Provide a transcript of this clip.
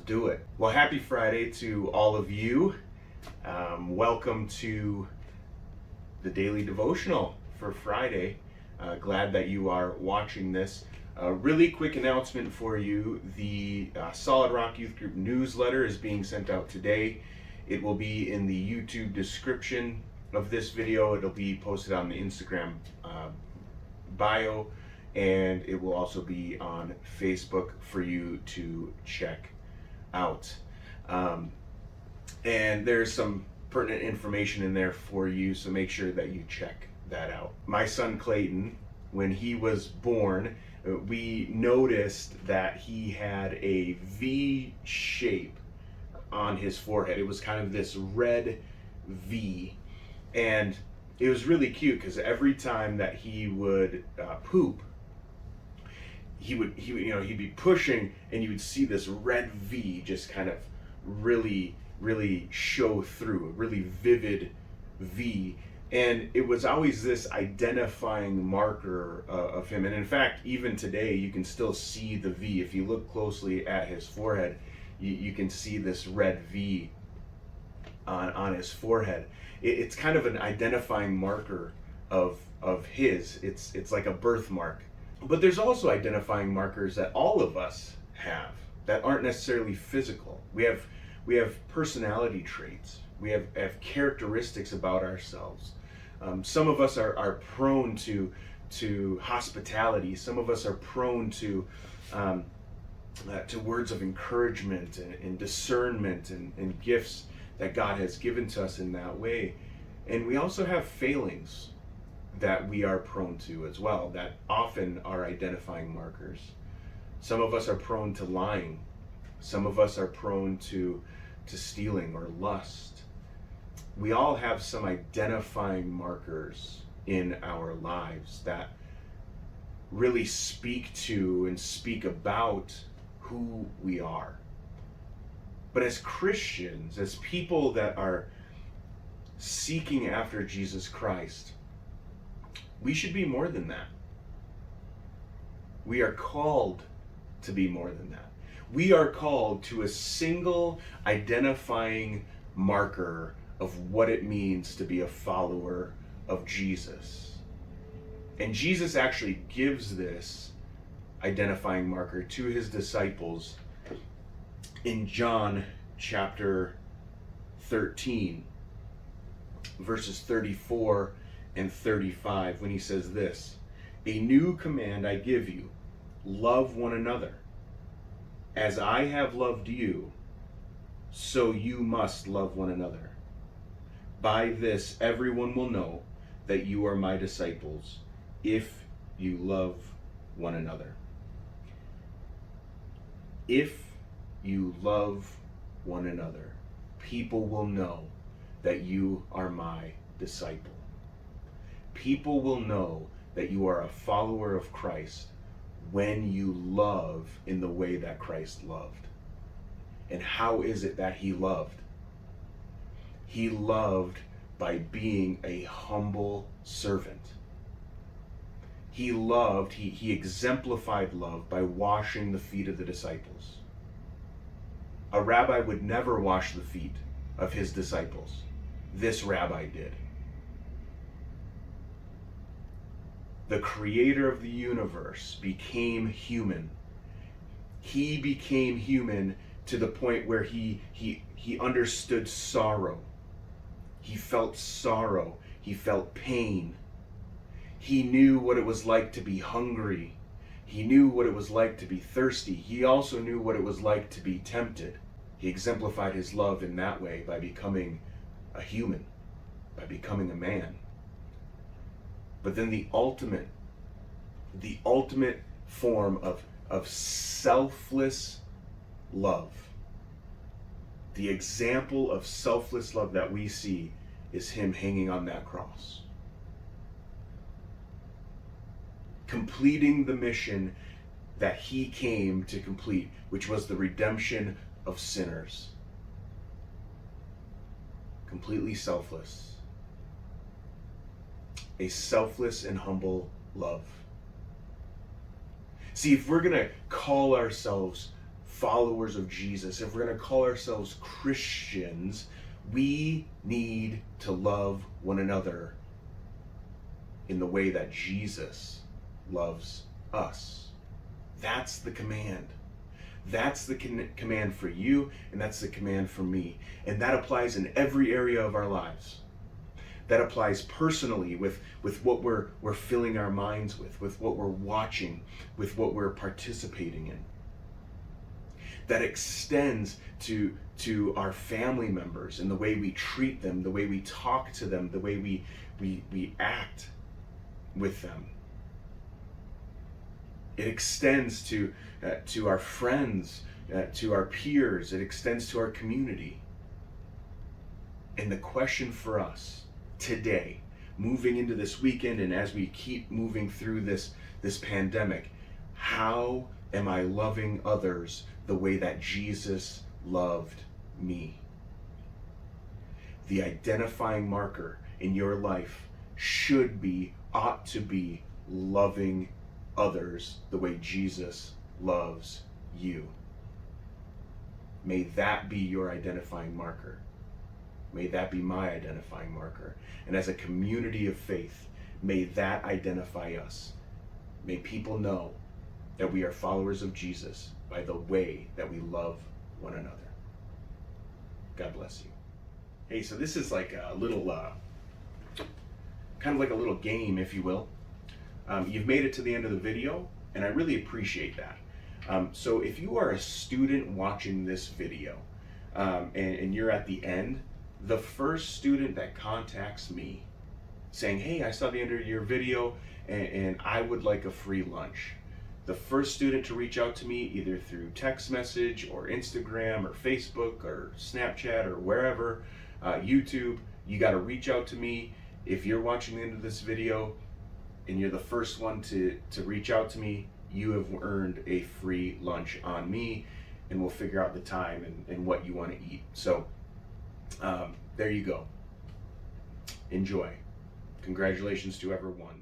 do it. Well, happy Friday to all of you. Welcome to the daily devotional for Friday. Glad that you are watching this. Really quick announcement for you. The Solid Rock Youth Group newsletter is being sent out today. It will be in the YouTube description of this video. It'll be posted on the Instagram bio, and it will also be on Facebook for you to check out. And there's some pertinent information in there for you, so make sure that you check that out. My son Clayton, when he was born, we noticed that he had a V shape on his forehead. It was kind of this red V, and it was really cute because every time that he would poop, he would he'd be pushing, and you would see this red V just kind of really show through, a really vivid V. And it was always this identifying marker of him. And in fact, even today, you can still see the V. If you look closely at his forehead, you can see this red V on his forehead. It's kind of an identifying marker of his. It's like a birthmark. But there's also identifying markers that all of us have that aren't necessarily physical. We have personality traits. We have characteristics about ourselves. Some of us are prone to hospitality. Some of us are prone to words of encouragement and discernment and gifts that God has given to us in that way. And we also have failings that we are prone to as well, that often are identifying markers. Some of us are prone to lying. Some of us are prone to stealing or lust. We all have some identifying markers in our lives that really speak to and speak about who we are. But as Christians, as people that are seeking after Jesus Christ, we should be more than that. We are called to be more than that. We are called to a single identifying marker of what it means to be a follower of Jesus. And Jesus actually gives this identifying marker to his disciples in John chapter 13, verses 34 and 35, when he says this: "A new command I give you, love one another. As I have loved you, so you must love one another. By this everyone will know that you are my disciples, if you love one another." If you love one another, people will know that you are my disciple. People will know that you are a follower of Christ when you love in the way that Christ loved. And how is it that he loved? He loved by being a humble servant. He loved, he exemplified love by washing the feet of the disciples. A rabbi would never wash the feet of his disciples. This rabbi did. The creator of the universe became human. He became human to the point where he understood sorrow. He felt sorrow. He felt pain. He knew what it was like to be hungry. He knew what it was like to be thirsty. He also knew what it was like to be tempted. He exemplified his love in that way by becoming a human, by becoming a man. But then the ultimate form of selfless love, the example of selfless love that we see, is him hanging on that cross, completing the mission that he came to complete, which was the redemption of sinners. Completely selfless. A selfless and humble love. See, if we're going to call ourselves followers of Jesus, if we're going to call ourselves Christians, we need to love one another in the way that Jesus loves us. That's the command. That's the command for you, and that's the command for me. And that applies in every area of our lives. That applies personally with what we're filling our minds with what we're watching, with what we're participating in. That extends to our family members and the way we treat them, the way we talk to them, the way we act with them. It extends to our friends, to our peers. It extends to our community. And the question for us today, moving into this weekend and as we keep moving through this pandemic, how am I loving others the way that Jesus loved me? The identifying marker in your life ought to be loving others the way Jesus loves you. May that be your identifying marker. May that be my identifying marker. And as a community of faith, may that identify us. May people know that we are followers of Jesus by the way that we love one another. God bless you. Hey, so this is like a little, kind of like a little game, if you will. You've made it to the end of the video, and I really appreciate that. So if you are a student watching this video, and you're at the end, the first student that contacts me saying, hey, I saw the end of your video and I would like a free lunch. The first student to reach out to me either through text message or Instagram or Facebook or Snapchat or wherever, YouTube, you got to reach out to me. If you're watching the end of this video and you're the first one to reach out to me, you have earned a free lunch on me, and we'll figure out the time and what you want to eat. So there you go. Enjoy. Congratulations to whoever won.